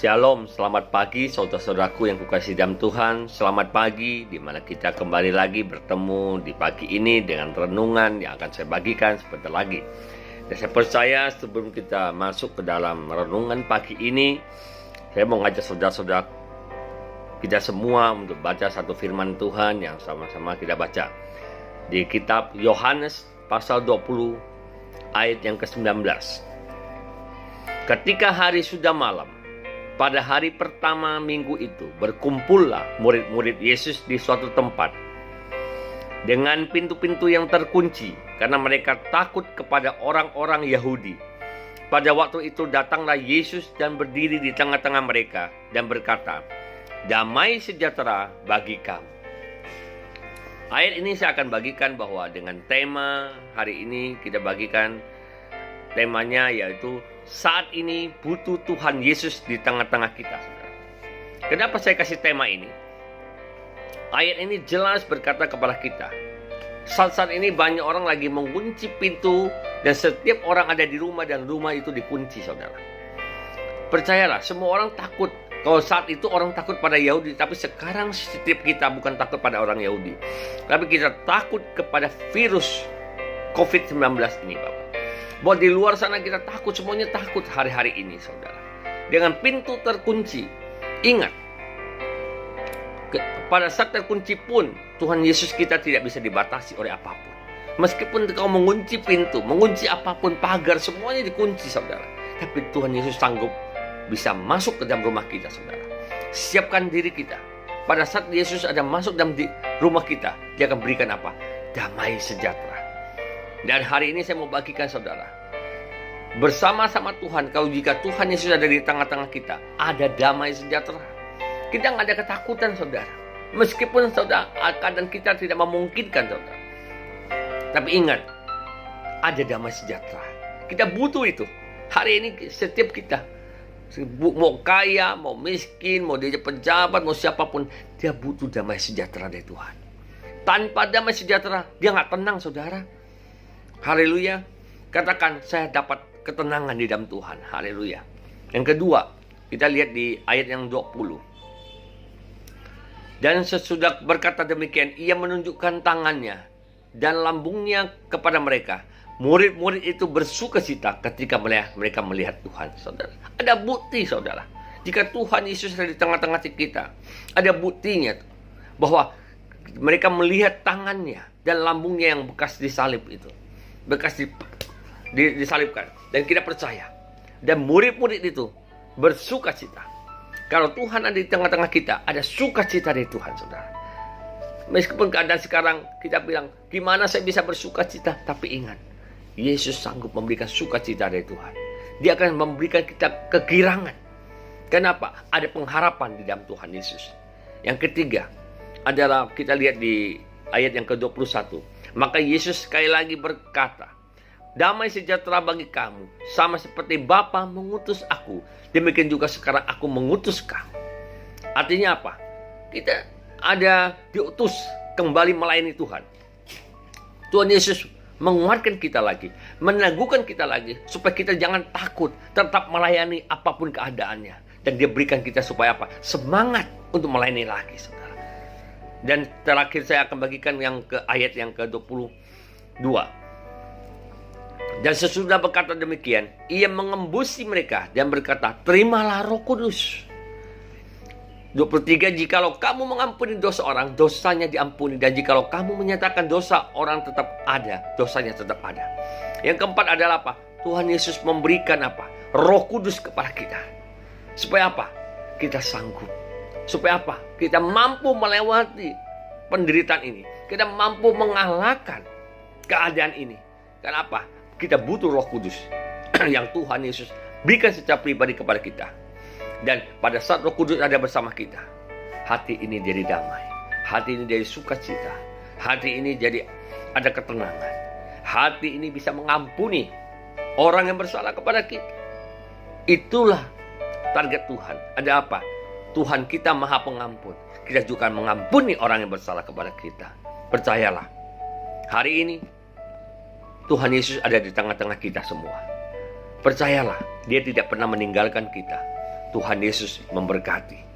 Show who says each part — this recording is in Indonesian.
Speaker 1: Shalom, selamat pagi saudara-saudaraku yang kukasihi dalam Tuhan. Selamat pagi, di mana kita kembali lagi bertemu di pagi ini dengan renungan yang akan saya bagikan sebentar lagi. Dan saya percaya sebelum kita masuk ke dalam renungan pagi ini, saya mau ngajak saudara-saudara kita semua untuk baca satu firman Tuhan yang sama-sama kita baca. Di kitab Yohanes pasal 20 ayat yang ke-19. Ketika hari sudah malam, pada hari pertama minggu itu, berkumpullah murid-murid Yesus di suatu tempat dengan pintu-pintu yang terkunci, karena mereka takut kepada orang-orang Yahudi. Pada waktu itu datanglah Yesus dan berdiri di tengah-tengah mereka dan berkata, "Damai sejahtera bagi kamu." Ayat ini saya akan bagikan bahwa dengan tema hari ini kita bagikan temanya yaitu saat ini butuh Tuhan Yesus di tengah-tengah kita, saudara. Kenapa saya kasih tema ini? Ayat ini jelas berkata kepada kita, saat-saat ini banyak orang lagi mengunci pintu dan setiap orang ada di rumah dan rumah itu dikunci, saudara. Percayalah, semua orang takut. Kalau saat itu orang takut pada Yahudi, tapi sekarang setiap kita bukan takut pada orang Yahudi, tapi kita takut kepada virus COVID-19 ini, Bapak. Bahwa di luar sana kita takut, semuanya takut hari-hari ini, saudara. Dengan pintu terkunci, ingat, pada saat terkunci pun Tuhan Yesus kita tidak bisa dibatasi oleh apapun. Meskipun kau mengunci pintu, mengunci apapun, pagar, semuanya dikunci, saudara. Tapi Tuhan Yesus sanggup bisa masuk ke dalam rumah kita, saudara. Siapkan diri kita. Pada saat Yesus ada masuk dalam rumah kita, Dia akan berikan apa? Damai sejahtera. Dan hari ini saya mau bagikan, saudara, bersama-sama Tuhan, kalau jika Tuhan Yesus ada di tengah-tengah kita, ada damai sejahtera. Kita nggak ada ketakutan, saudara. Meskipun saudara, keadaan kita tidak memungkinkan, saudara. Tapi ingat, ada damai sejahtera. Kita butuh itu. Hari ini setiap kita, mau kaya, mau miskin, mau dia pejabat, mau siapapun, dia butuh damai sejahtera dari Tuhan. Tanpa damai sejahtera, dia nggak tenang, saudara. Haleluya. Katakan, saya dapat ketenangan di dalam Tuhan. Haleluya. Yang kedua, kita lihat di ayat yang 20. Dan sesudah berkata demikian, ia menunjukkan tangannya dan lambungnya kepada mereka. Murid-murid itu bersukacita ketika mereka melihat Tuhan, saudara. Ada bukti, saudara. Jika Tuhan Yesus ada di tengah-tengah kita, ada buktinya bahwa mereka melihat tangannya dan lambungnya yang bekas disalib itu. Bekas disalibkan. Dan kita percaya. Dan murid-murid itu bersukacita. Kalau Tuhan ada di tengah-tengah kita, ada sukacita dari Tuhan, saudara. Meskipun keadaan sekarang kita bilang, gimana saya bisa bersukacita? Tapi ingat, Yesus sanggup memberikan sukacita dari Tuhan. Dia akan memberikan kita kegirangan. Kenapa? Ada pengharapan di dalam Tuhan Yesus. Yang ketiga adalah kita lihat di ayat yang ke-21. Maka Yesus sekali lagi berkata, damai sejahtera bagi kamu, sama seperti Bapa mengutus aku, demikian juga sekarang aku mengutus kamu. Artinya apa? Kita ada diutus kembali melayani Tuhan. Tuhan Yesus menguatkan kita lagi, meneguhkan kita lagi, supaya kita jangan takut, tetap melayani apapun keadaannya. Dan Dia berikan kita supaya apa? Semangat untuk melayani lagi, saudara. Dan terakhir saya akan bagikan yang ke ayat yang ke-22. Dan sesudah berkata demikian, ia mengembusi mereka dan berkata, terimalah Roh Kudus. 23, jikalau kamu mengampuni dosa orang, dosanya diampuni. Dan jikalau kamu menyatakan dosa orang tetap ada, dosanya tetap ada. Yang keempat adalah apa? Tuhan Yesus memberikan apa? Roh Kudus kepada kita. Supaya apa? Kita sanggup. Supaya apa? Kita mampu melewati penderitaan ini. Kita mampu mengalahkan keadaan ini. Kenapa? Kita butuh Roh Kudus yang Tuhan Yesus berikan secara pribadi kepada kita. Dan pada saat Roh Kudus ada bersama kita, hati ini jadi damai. Hati ini jadi sukacita. Hati ini jadi ada ketenangan. Hati ini bisa mengampuni orang yang bersalah kepada kita. Itulah target Tuhan. Ada apa? Tuhan kita maha pengampun. Kita juga mengampuni orang yang bersalah kepada kita. Percayalah, hari ini Tuhan Yesus ada di tengah-tengah kita semua. Percayalah, Dia tidak pernah meninggalkan kita. Tuhan Yesus memberkati.